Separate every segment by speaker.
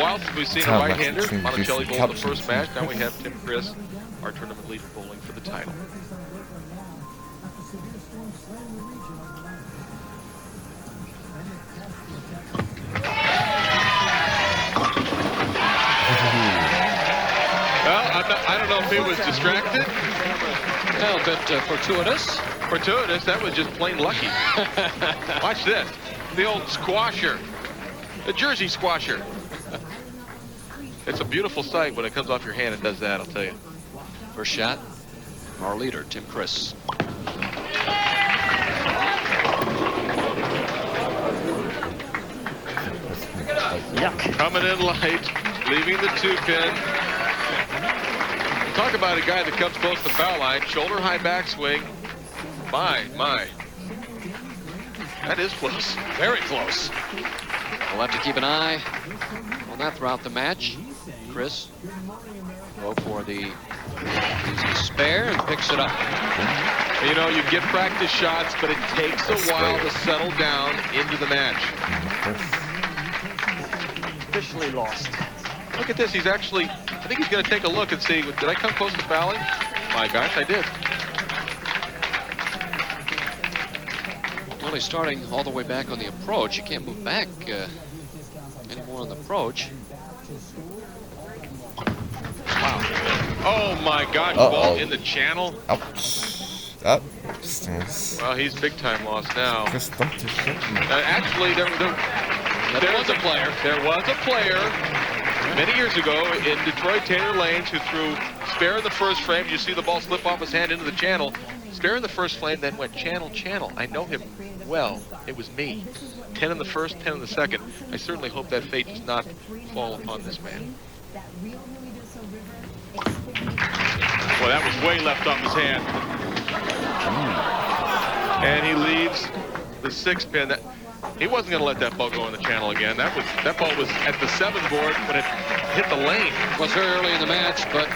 Speaker 1: while since we've seen a right-hander. Monticelli bowled the first match. Now we have Tim Criss, our tournament leader, bowling for the title. Well, I don't know if he was distracted.
Speaker 2: A little bit fortuitous.
Speaker 1: Fortuitous, that was just plain lucky. Watch this. The old squasher. The Jersey squasher. It's a beautiful sight when it comes off your hand and does that, I'll tell you.
Speaker 2: First shot, our leader, Tim Criss.
Speaker 3: Yuck.
Speaker 1: Coming in light, leaving the 2-pin. Talk about a guy that comes close to the foul line. Shoulder high backswing. My. That is close.
Speaker 2: Very close. We'll have to keep an eye on that throughout the match. Criss go for the spare and picks it up.
Speaker 1: You know, you get practice shots, but it takes a while to settle down into the match.
Speaker 3: Officially lost.
Speaker 1: Look at this. He's actually, I think he's going to take a look and see, did I come close to fouling? My gosh, I did.
Speaker 2: Well, he's starting all the way back on the approach. You can't move back anymore on the approach.
Speaker 1: Wow. Oh my gosh, ball in the channel.
Speaker 4: Ouch. That stings.
Speaker 1: Well, he's big time lost now.
Speaker 4: Just dumped his shit.
Speaker 1: Actually, there was a player. There was a player many years ago in Detroit, Taylor Lanes, who threw spare in the first frame. You see the ball slip off his hand into the channel. Spare in the first frame, then went channel. I know him well. It was me. 10 in the first, 10 in the second. I certainly hope that fate does not fall upon this man. Well, that was way left off his hand. And he leaves the 6-pin. He wasn't going to let that ball go in the channel again. That ball was at the 7 board when it hit the lane.
Speaker 2: It was very early in the match, but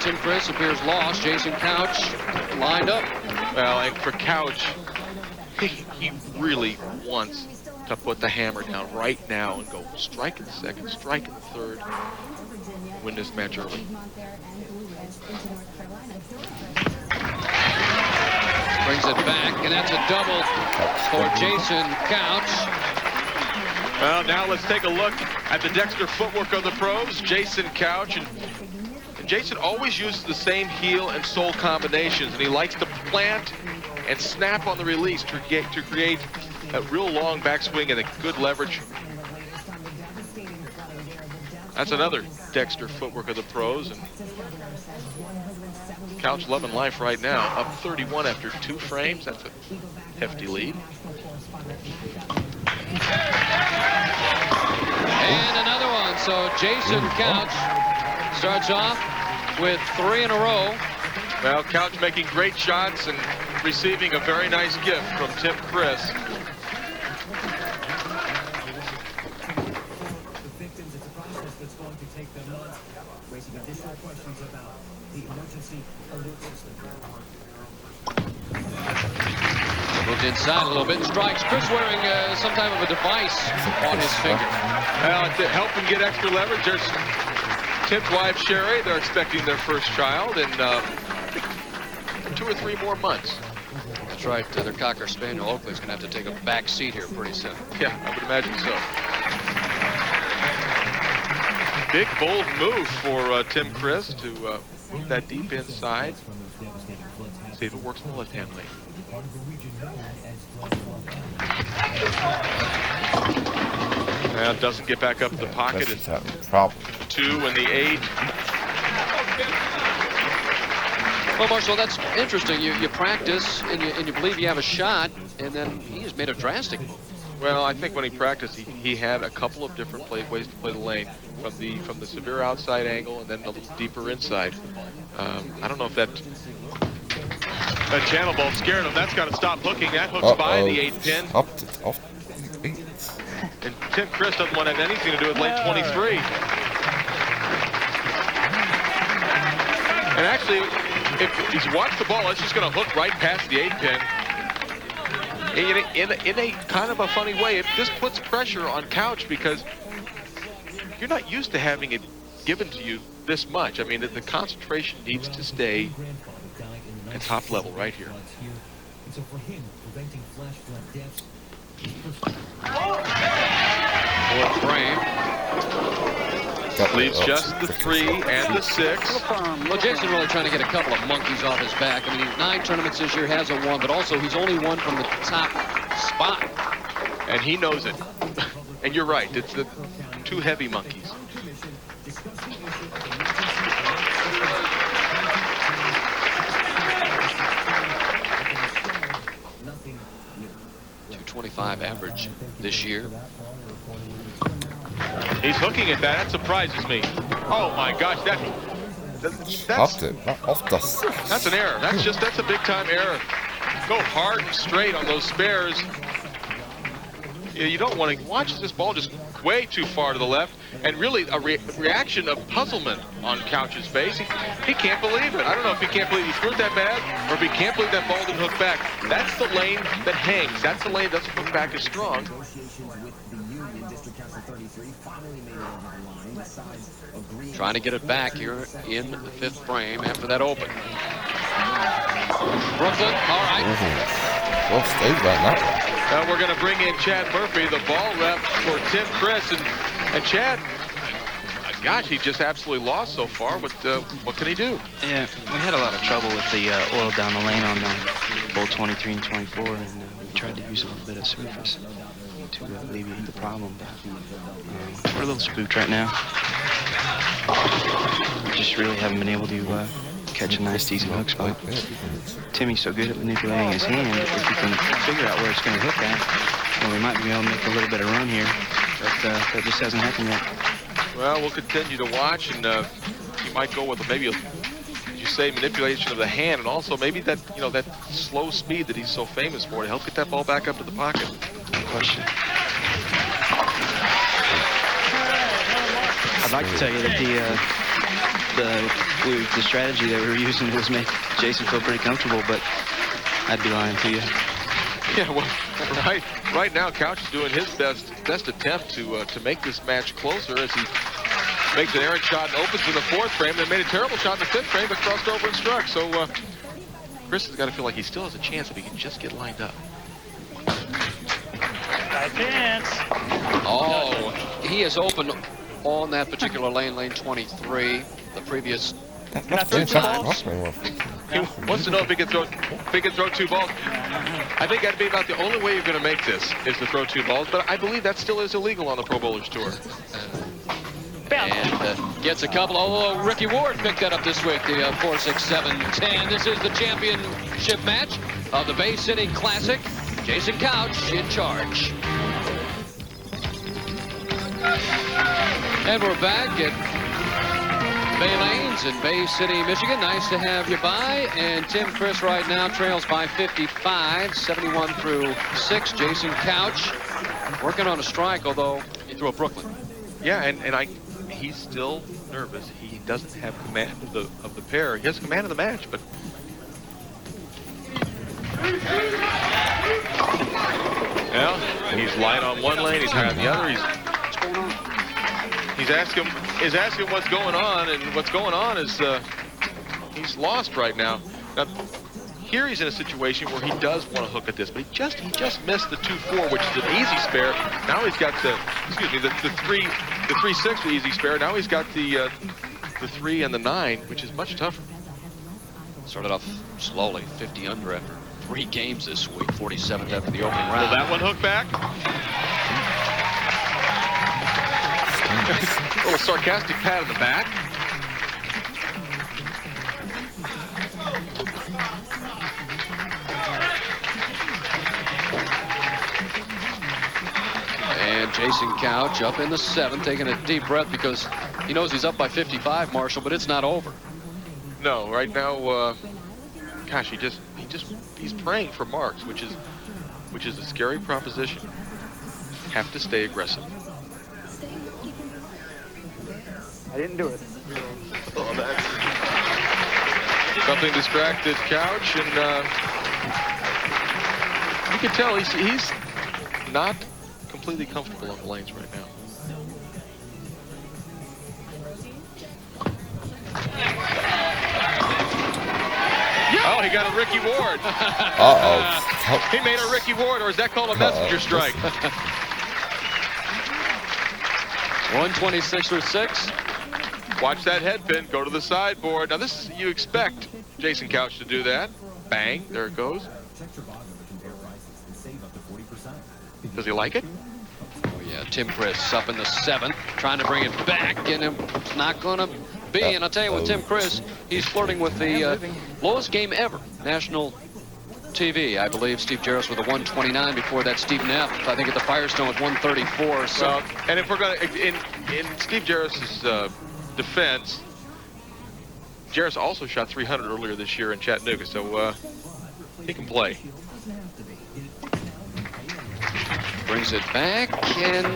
Speaker 2: Tim Criss appears lost. Jason Couch lined up.
Speaker 1: Well, and for Couch, he really wants to put the hammer down right now and go strike in the second, strike in the third, win this match early.
Speaker 2: Brings it back, and that's a double for Jason Couch.
Speaker 1: Well, now let's take a look at the Dexter footwork of the pros. Jason Couch, and Jason always uses the same heel and sole combinations, and he likes to plant and snap on the release to create a real long backswing and a good leverage. That's another Dexter footwork of the pros, and Couch loving life right now, up 31 after 2 frames. That's a hefty lead.
Speaker 2: And another one. So Jason Couch starts off with 3 in a row.
Speaker 1: Well, Couch making great shots and receiving a very nice gift from Tim Criss.
Speaker 2: Moved inside a little bit and strikes. Criss wearing some type of a device on his finger.
Speaker 1: Well, to help him get extra leverage, there's Tim's wife, Sherry. They're expecting their first child in 2 or 3 more months.
Speaker 2: That's right. Their Cocker Spaniel, Oakley's going to have to take a back seat here pretty soon.
Speaker 1: Yeah, I would imagine so. Big, bold move for Tim Criss to move that deep inside. See if it works in the left-hand lane. Well, doesn't get back up to the pocket. It's 2 and the 8.
Speaker 2: Well, Marshall, that's interesting. You practice and you believe you have a shot, and then he has made a drastic move.
Speaker 1: Well, I think when he practiced, he had a couple of different ways to play the lane, from the severe outside angle and then a little deeper inside. I don't know if that channel ball scared him. That's got to stop hooking. That hooks by the 8-pin.
Speaker 4: Off 8.
Speaker 1: And Tim Criss doesn't want to have anything to do with lane 23. And actually, if he's watched the ball, it's just going to hook right past the 8-pin. In a kind of a funny way, it just puts pressure on Couch because you're not used to having it given to you this much. I mean, the concentration needs to stay at top level right here.
Speaker 2: Fourth frame.
Speaker 1: Leaves just the 3 and the 6.
Speaker 2: Well, Jason really trying to get a couple of monkeys off his back. I mean, he's 9 tournaments this year, hasn't won, but also he's only won from the top spot.
Speaker 1: And he knows it. And you're right, it's the 2 heavy monkeys.
Speaker 2: .225 average this year.
Speaker 1: He's hooking at that. That surprises me. Oh my gosh,
Speaker 4: Off it, not off the 6.
Speaker 1: that's an error. That's a big time error. Go hard and straight on those spares. You don't want to watch this ball just way too far to the left, and really a reaction of puzzlement on Couch's face. He can't believe it. I don't know if he can't believe he threw it that bad, or if he can't believe that ball didn't hook back. That's the lane that hangs. That's the lane that doesn't hook back as strong.
Speaker 2: Trying to get it back here in the 5th frame after that open. Brooklyn, all right.
Speaker 4: Well, stays right now.
Speaker 1: We're going to bring in Chad Murphy, the ball rep for Tim Criss. And Chad, gosh, he just absolutely lost so far. What can he do?
Speaker 5: Yeah, we had a lot of trouble with the oil down the lane on both 23 and 24, and we tried to use a little bit of surface to alleviate the problem. But we're a little spooked right now. We just really haven't been able to catch a nice, decent hook spot. Timmy's so good at manipulating his hand. If we can figure out where it's going to hook at, then we might be able to make a little bit of run here. But that just hasn't happened yet.
Speaker 1: Well, we'll continue to watch, and you might go with maybe, as you say, manipulation of the hand, and also maybe that that slow speed that he's so famous for to help get that ball back up to the pocket.
Speaker 5: No question. I'd like to tell you that the strategy that we were using was make Jason feel pretty comfortable, but I'd be lying to you.
Speaker 1: Yeah, well, right now, Couch is doing his best attempt to make this match closer as he makes an errant shot and opens in the 4th frame, then made a terrible shot in the 5th frame, but crossed over and struck. So Criss has got to feel like he still has a chance if he can just get lined up.
Speaker 2: Oh, he is open on that particular lane 23. The previous.
Speaker 1: He wants to know if he can throw 2 balls. I think that'd be about the only way you're going to make this is to throw 2 balls, but I believe that still is illegal on the Pro Bowlers Tour.
Speaker 2: And gets a couple. Oh, Ricky Ward picked that up this week, the 4, 6, 7, 10. This is the championship match of the Bay City Classic. Jason Couch in charge. And we're back at Bay Lanes in Bay City, Michigan. Nice to have you by. And Tim Criss right now trails by 55, 71 through 6. Jason Couch working on a strike, although he threw a Brooklyn.
Speaker 1: Yeah, and he's still nervous. He doesn't have command of the pair. He has command of the match, but well, he's light on one lane, he's high on the other. He's asking what's going on, and what's going on is he's lost right now. Now, here he's in a situation where he does want to hook at this, but he just missed the 2-4, which is an easy spare. Now he's got the 3-6, the easy spare. Now he's got the 3 and the 9, which is much tougher.
Speaker 2: Started off slowly, 50 under after 3 games this week, 47th after the opening round.
Speaker 1: Will that one hook back? A little sarcastic pat on the back.
Speaker 2: And Jason Couch up in the 7th, taking a deep breath because he knows he's up by 55, Marshall, but it's not over.
Speaker 1: No, right now, gosh, he's praying for marks, which is a scary proposition. Have to stay aggressive.
Speaker 3: I didn't do it.
Speaker 1: Oh, that's something distracted Couch, and you can tell he's not completely comfortable on the lanes right now. got a Ricky Ward.
Speaker 4: Uh-oh.
Speaker 1: He made a Ricky Ward, or is that called a messenger strike?
Speaker 2: 126 for 6.
Speaker 1: Watch that head pin go to the sideboard. Now this is, you expect Jason Couch to do that. Bang, there it goes. Does he like it?
Speaker 2: Oh yeah, Tim Criss up in the 7th, trying to bring it back, and it's not going to be. And I'll tell you, with Tim Criss, he's flirting with the lowest game ever, national TV. I believe Steve Jarris with a 129. Before that, Steve Neff, I think at the Firestone with 134. So,
Speaker 1: well, and if we're going to, in Steve Jarris's defense, Jarris also shot 300 earlier this year in Chattanooga, so he can play.
Speaker 2: Brings it back and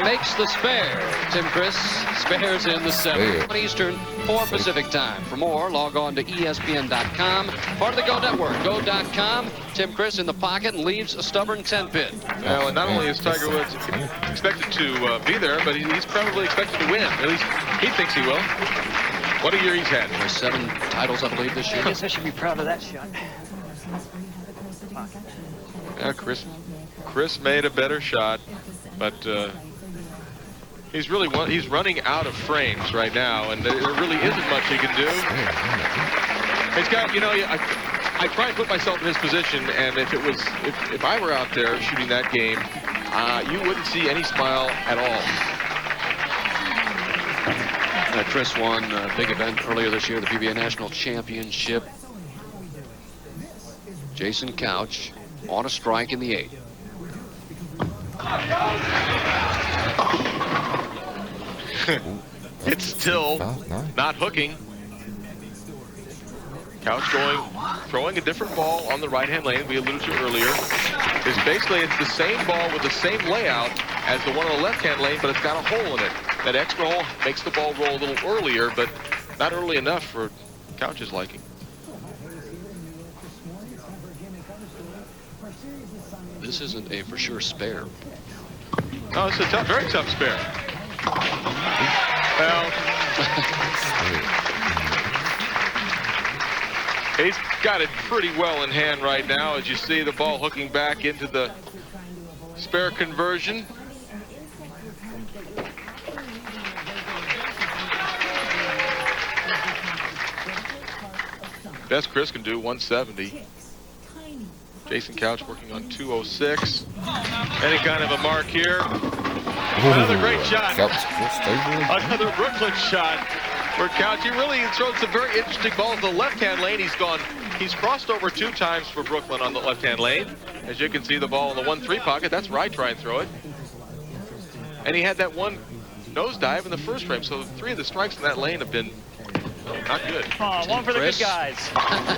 Speaker 2: makes the spare. Tim Criss spares in the 7th. 1 Eastern, 4 Pacific time. For more, log on to ESPN.com. Part of the Go Network, Go.com. Tim Criss in the pocket and leaves a stubborn 10-pin.
Speaker 1: Well, and not only is Tiger Woods expected to be there, but he's probably expected to win. At least he thinks he will. What a year he's had. 7 titles, I believe, this year.
Speaker 3: I guess I should be proud of that shot.
Speaker 1: Yeah, Criss made a better shot, but he's running out of frames right now, and there really isn't much he can do. It's got, you know, I try and put myself in his position, and if I were out there shooting that game, you wouldn't see any smile at all.
Speaker 2: Criss won a big event earlier this year, the PBA National Championship. Jason Couch on a strike in the 8th.
Speaker 1: It's still not hooking. Couch throwing a different ball on the right-hand lane we alluded to earlier. It's the same ball with the same layout as the one on the left-hand lane, but it's got a hole in it. That extra hole makes the ball roll a little earlier, but not early enough for Couch's liking.
Speaker 2: This isn't a for sure spare.
Speaker 1: Oh, it's a very tough spare. Well, he's got it pretty well in hand right now, as you see the ball hooking back into the spare conversion. Best Criss can do 170. Jason Couch working on 206. Any kind of a mark here. Another great shot. Another Brooklyn shot for Couch. He really throws some very interesting balls. The left-hand lane, he's crossed over 2 times for Brooklyn on the left-hand lane. As you can see, the ball in the 1-3 pocket. That's where I try and throw it. And he had that one nosedive in the first frame. So 3 of the strikes in that lane have been not good.
Speaker 3: Oh, one for the good guys.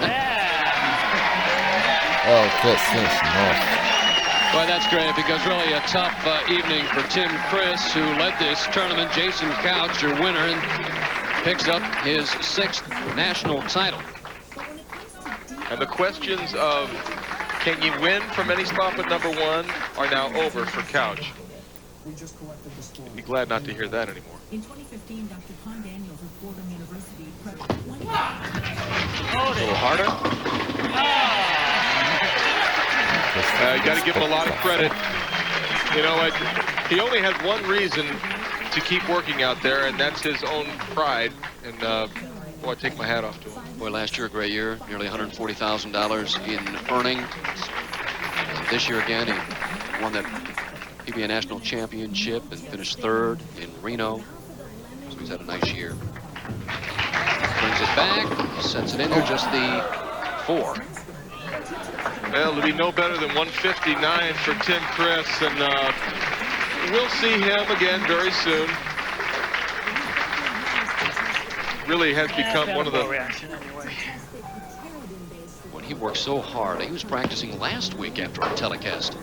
Speaker 3: Yeah.
Speaker 4: Oh, good sense.
Speaker 2: Well, that's great, because really a tough evening for Tim Criss, who led this tournament. Jason Couch, your winner, and picks up his 6th national title.
Speaker 1: And the questions of can you win from any spot but number 1 are now over for Couch. I'd be glad not to hear that anymore.
Speaker 6: In 2015, Dr. Con Daniels of Fordham University
Speaker 1: a little harder. You got to give him a lot of credit. You know what? He only has one reason to keep working out there, and that's his own pride. And boy, I take my hat off to him.
Speaker 2: Boy, last year a great year, nearly $140,000 in earnings. This year again, he won that PBA National Championship and finished 3rd in Reno. So he's had a nice year. Brings it back, sets it in there, just the 4.
Speaker 1: Well, it'll be no better than 159 for Tim Criss, and we'll see him again very soon. Really has become one of the...
Speaker 2: When he worked so hard, he was practicing last week after our telecast.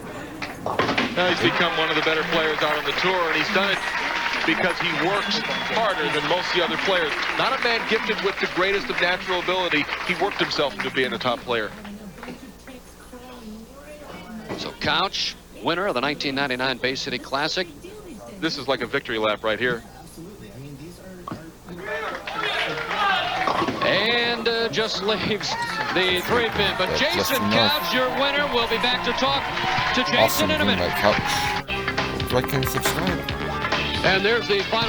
Speaker 1: Now he's become one of the better players out on the tour, and he's done it because he works harder than most of the other players. Not a man gifted with the greatest of natural ability. He worked himself into being a top player.
Speaker 2: So Couch, winner of the 1999 Bay City Classic.
Speaker 1: This is like a victory lap right here.
Speaker 2: And just leaves the 3-pin. But
Speaker 4: That's just
Speaker 2: Jason
Speaker 4: enough.
Speaker 2: Couch, your winner. We'll be back to talk to Jason
Speaker 4: Awesome
Speaker 2: in a
Speaker 4: game,
Speaker 2: minute.
Speaker 4: mate, Couch. Like and subscribe.
Speaker 2: And there's the final